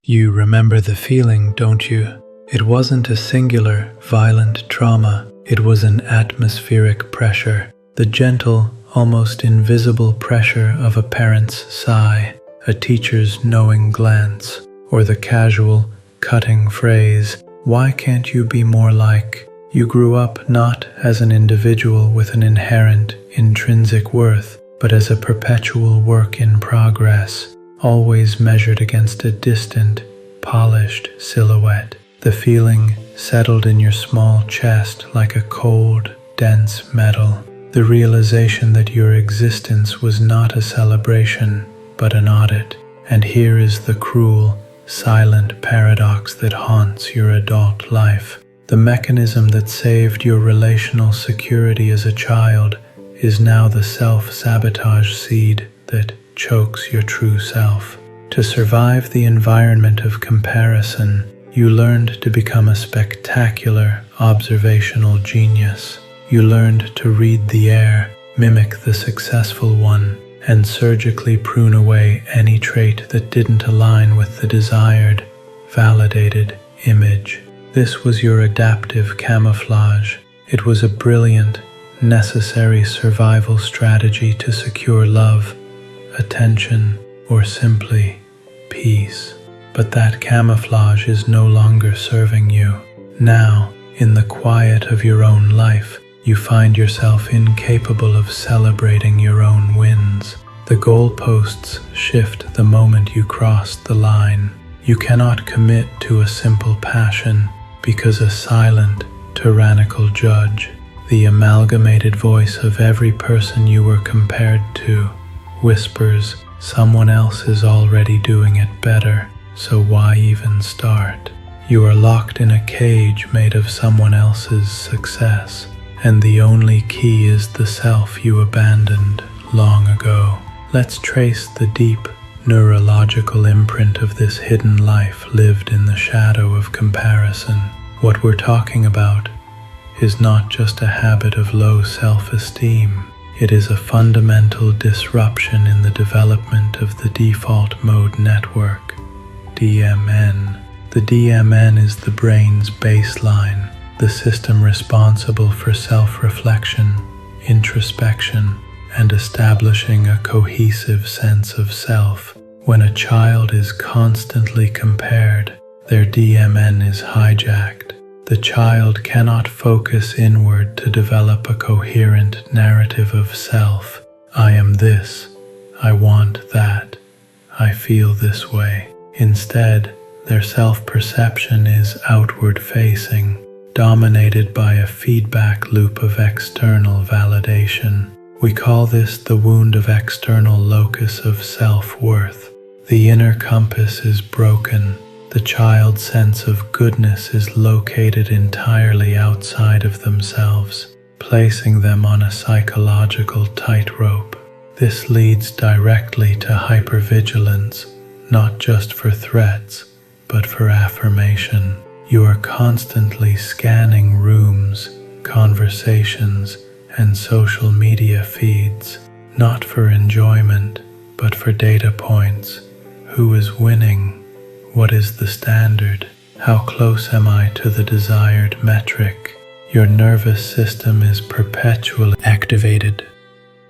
You remember the feeling, don't you? It wasn't a singular, violent trauma. It was an atmospheric pressure, the gentle, almost invisible pressure of a parent's sigh, a teacher's knowing glance, or the casual, cutting phrase, "Why can't you be more like?" You grew up not as an individual with an inherent, intrinsic worth, but as a perpetual work in progress, always measured against a distant, polished silhouette. The feeling settled in your small chest like a cold, dense metal. The realization that your existence was not a celebration, but an audit. And here is the cruel, silent paradox that haunts your adult life. The mechanism that saved your relational security as a child is now the self-sabotage seed that chokes your true self. To survive the environment of comparison, you learned to become a spectacular observational genius. You learned to read the air, mimic the successful one, and surgically prune away any trait that didn't align with the desired, validated image. This was your adaptive camouflage. It was a brilliant, necessary survival strategy to secure love, attention, or simply peace. But that camouflage is no longer serving you. Now, in the quiet of your own life, you find yourself incapable of celebrating your own wins. The goalposts shift the moment you cross the line. You cannot commit to a simple passion because a silent, tyrannical judge, the amalgamated voice of every person you were compared to, whispers, "Someone else is already doing it better, so why even start?" You are locked in a cage made of someone else's success, and the only key is the self you abandoned long ago. Let's trace the deep, neurological imprint of this hidden life lived in the shadow of comparison. What we're talking about is not just a habit of low self-esteem. It is a fundamental disruption in the development of the default mode network, DMN. The DMN is the brain's baseline, the system responsible for self-reflection, introspection, and establishing a cohesive sense of self. When a child is constantly compared, their DMN is hijacked. The child cannot focus inward to develop a coherent narrative of self. I am this, I want that, I feel this way. Instead, their self-perception is outward-facing, dominated by a feedback loop of external validation. We call this the wound of external locus of self-worth. The inner compass is broken. The child's sense of goodness is located entirely outside of themselves, placing them on a psychological tightrope. This leads directly to hypervigilance, not just for threats, but for affirmation. You are constantly scanning rooms, conversations, and social media feeds, not for enjoyment, but for data points. Who is winning? What is the standard? How close am I to the desired metric? Your nervous system is perpetually activated,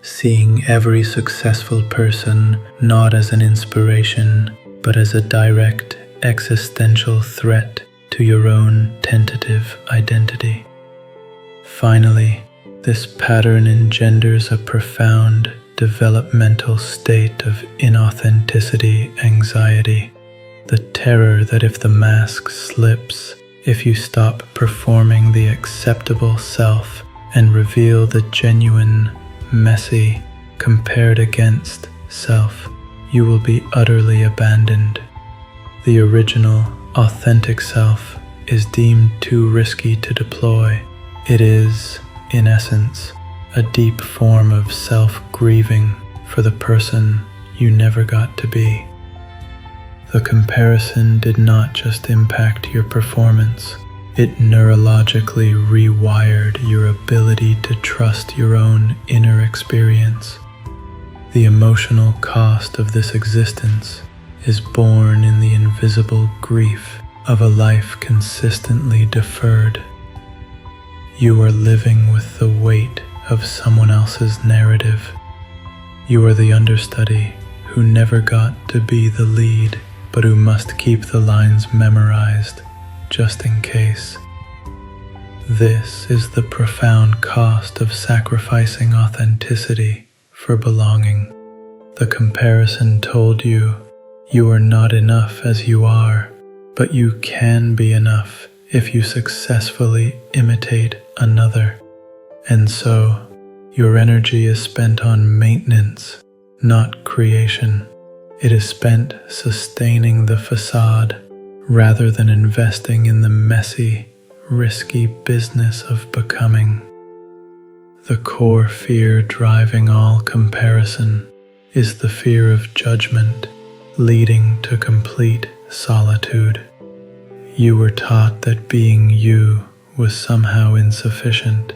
seeing every successful person not as an inspiration, but as a direct existential threat to your own tentative identity. Finally, this pattern engenders a profound developmental state of inauthenticity anxiety. The terror that if the mask slips, if you stop performing the acceptable self and reveal the genuine, messy, compared against self, you will be utterly abandoned. The original, authentic self is deemed too risky to deploy. It is, in essence, a deep form of self-grieving for the person you never got to be. The comparison did not just impact your performance, it neurologically rewired your ability to trust your own inner experience. The emotional cost of this existence is born in the invisible grief of a life consistently deferred. You are living with the weight of someone else's narrative. You are the understudy who never got to be the lead, but who must keep the lines memorized just in case. This is the profound cost of sacrificing authenticity for belonging. The comparison told you you are not enough as you are, but you can be enough if you successfully imitate another. And so, your energy is spent on maintenance, not creation. It is spent sustaining the facade rather than investing in the messy, risky business of becoming. The core fear driving all comparison is the fear of judgment, leading to complete solitude. You were taught that being you was somehow insufficient.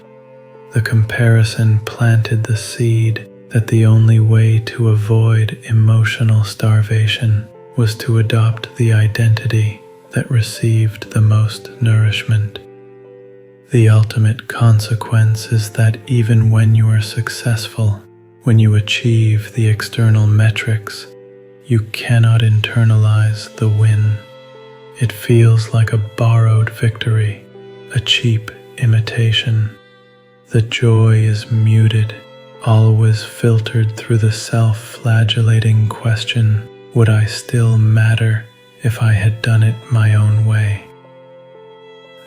The comparison planted the seed that the only way to avoid emotional starvation was to adopt the identity that received the most nourishment. The ultimate consequence is that even when you are successful, when you achieve the external metrics, you cannot internalize the win. It feels like a borrowed victory, a cheap imitation. The joy is muted, always filtered through the self-flagellating question, would I still matter if I had done it my own way?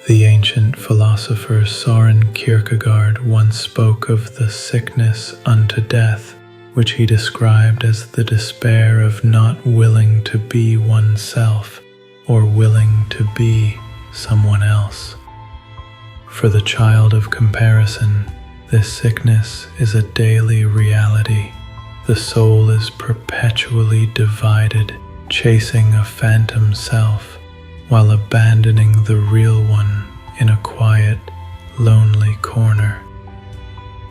The ancient philosopher Soren Kierkegaard once spoke of the sickness unto death, which he described as the despair of not willing to be oneself or willing to be someone else. For the child of comparison, this sickness is a daily reality. The soul is perpetually divided, chasing a phantom self, while abandoning the real one in a quiet, lonely corner.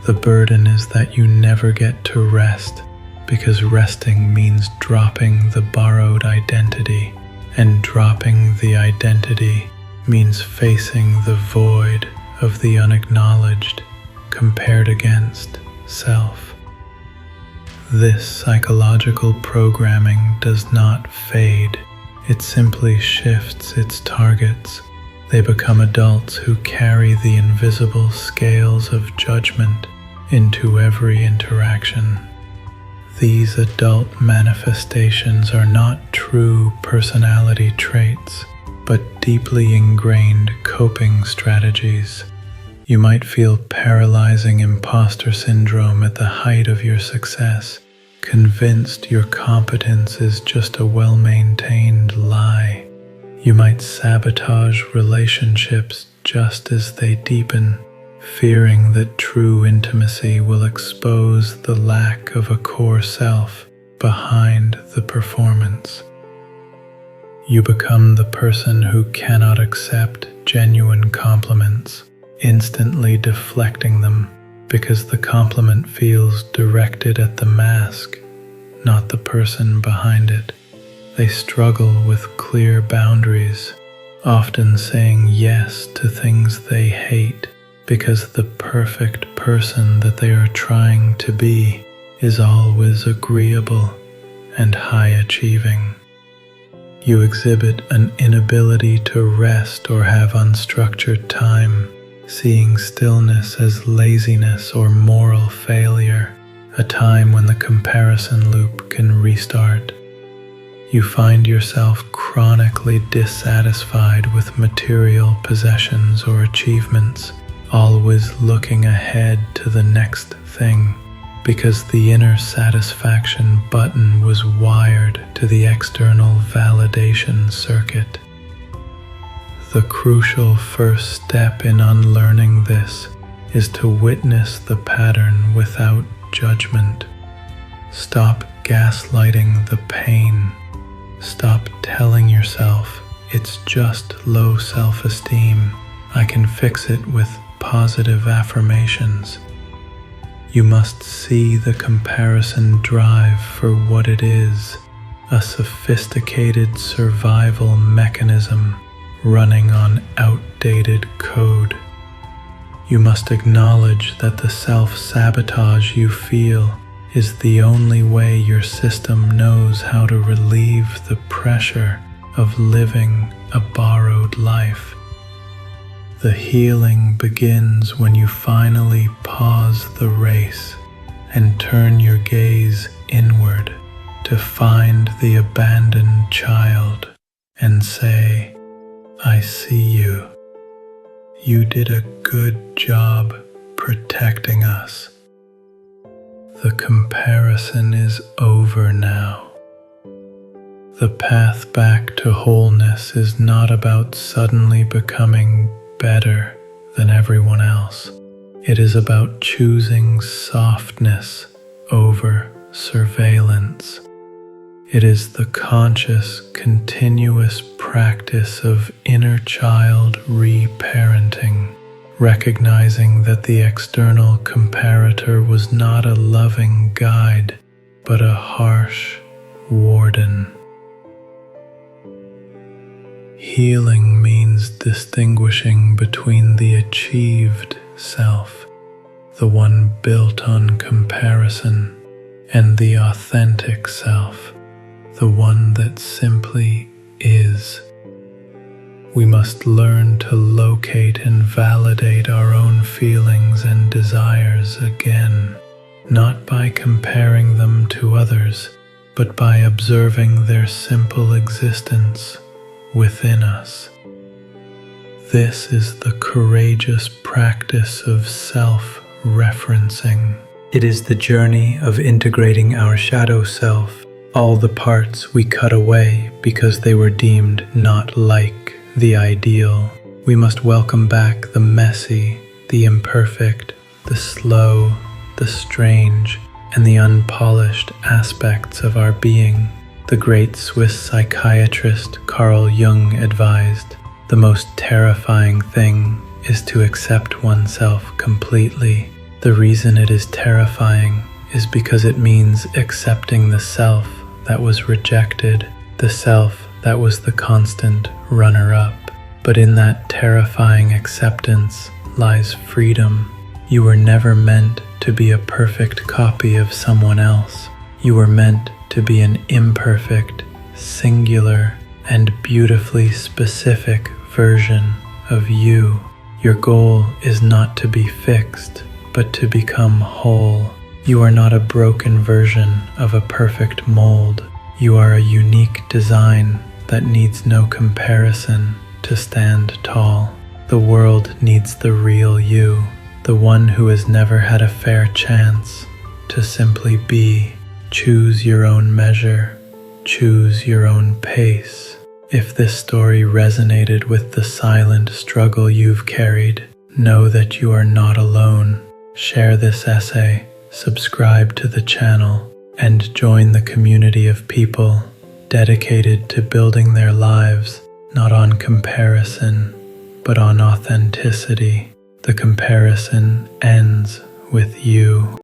The burden is that you never get to rest, because resting means dropping the borrowed identity, and dropping the identity means facing the void of the unacknowledged, compared against self. This psychological programming does not fade. It simply shifts its targets. They become adults who carry the invisible scales of judgment into every interaction. These adult manifestations are not true personality traits, but deeply ingrained coping strategies. You might feel paralyzing imposter syndrome at the height of your success, convinced your competence is just a well-maintained lie. You might sabotage relationships just as they deepen, fearing that true intimacy will expose the lack of a core self behind the performance. You become the person who cannot accept genuine compliments, instantly deflecting them because the compliment feels directed at the mask, not the person behind it. They struggle with clear boundaries, often saying yes to things they hate because the perfect person that they are trying to be is always agreeable and high-achieving. You exhibit an inability to rest or have unstructured time, seeing stillness as laziness or moral failure, a time when the comparison loop can restart. You find yourself chronically dissatisfied with material possessions or achievements, always looking ahead to the next thing, because the inner satisfaction button was wired to the external validation circuit. The crucial first step in unlearning this is to witness the pattern without judgment. Stop gaslighting the pain. Stop telling yourself it's just low self-esteem. I can fix it with positive affirmations. You must see the comparison drive for what it is, a sophisticated survival mechanism running on outdated code. You must acknowledge that the self-sabotage you feel is the only way your system knows how to relieve the pressure of living a borrowed life. The healing begins when you finally pause the race and turn your gaze inward to find the abandoned child and say, "I see you. You did a good job protecting us. The comparison is over now." The path back to wholeness is not about suddenly becoming better than everyone else. It is about choosing softness over surveillance. It is the conscious, continuous practice of inner child reparenting, recognizing that the external comparator was not a loving guide, but a harsh warden. Healing means distinguishing between the achieved self, the one built on comparison, and the authentic self, the one that simply is. We must learn to locate and validate our own feelings and desires again, not by comparing them to others, but by observing their simple existence within us. This is the courageous practice of self-referencing. It is the journey of integrating our shadow self, all the parts we cut away because they were deemed not like the ideal. We must welcome back the messy, the imperfect, the slow, the strange, and the unpolished aspects of our being. The great Swiss psychiatrist Carl Jung advised, "The most terrifying thing is to accept oneself completely." The reason it is terrifying is because it means accepting the self that was rejected, the self that was the constant runner-up. But in that terrifying acceptance lies freedom. You were never meant to be a perfect copy of someone else. You were meant to be an imperfect, singular, and beautifully specific version of you. Your goal is not to be fixed, but to become whole. You are not a broken version of a perfect mold. You are a unique design that needs no comparison to stand tall. The world needs the real you, the one who has never had a fair chance to simply be. Choose your own measure, choose your own pace. If this story resonated with the silent struggle you've carried, know that you are not alone. Share this essay, subscribe to the channel, and join the community of people dedicated to building their lives not on comparison, but on authenticity. The comparison ends with you.